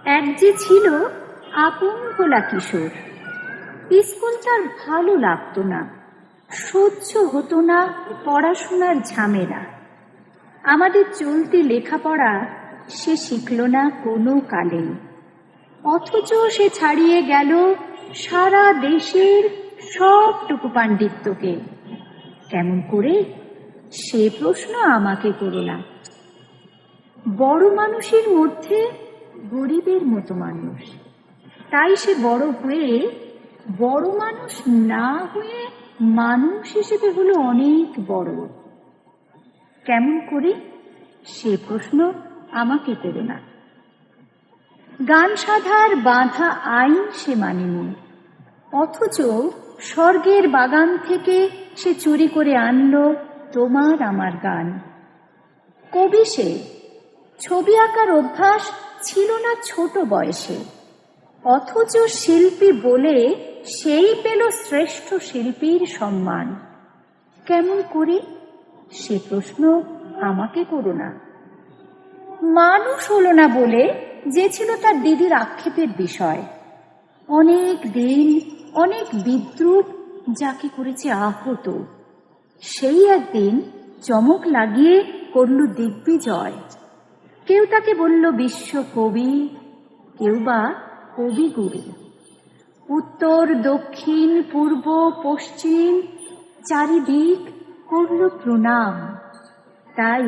এক যে ছিল আপন ভোলা কিশোর, স্কুল তার ভালো লাগতো না, সহ্য হতো না পড়াশোনার ঝামেলা। আমাদের চলতি লেখাপড়া সে শিখল না কোনো কালেই, অথচ সে ছাড়িয়ে গেল সারা দেশের সবটুকু পাণ্ডিত্যকে। কেমন করে, সে প্রশ্ন আমাকে করো না। বড় মানুষের মধ্যে গরিবের মতো মানুষ, তাই সে বড় হয়ে বড় মানুষ না হয়ে মানুষ হিসেবে হলো অনেক বড়। কেমন করে, সে প্রশ্ন আমাকে করো না। গান সাধার বাঁধা আইন সে মানেনি, অথচ স্বর্গের বাগান থেকে সে চুরি করে আনলো তোমার আমার গান। কবি সে, ছবি আঁকার অভ্যাস ছিল না ছোট বয়সে, অথচ শিল্পী বলে সেই পেল শ্রেষ্ঠ শিল্পীর সম্মান। কেমন করে, সে প্রশ্ন আমাকে করো না। মানুষ হলো না বলে যে ছিল তার দিদির আক্ষেপের বিষয়। অনেক দিন অনেক বিদ্রূপ যাকে করেছে আহত, সেই একদিন চমক লাগিয়ে করল দিগ্বিজয়। কেউ তাকে বলল বিশ্বকবি, কেউ বা কবিগুরু। উত্তর দক্ষিণ পূর্ব পশ্চিম চারিদিক করল প্রণাম। তাই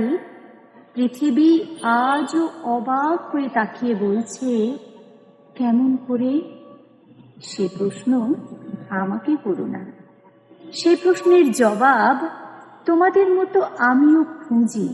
পৃথিবী আজও অবাক হয়ে তাকিয়ে বলছে, কেমন করে, সে প্রশ্ন আমাকে করো না। সে প্রশ্নের জবাব তোমাদের মতো আমিও খুঁজি।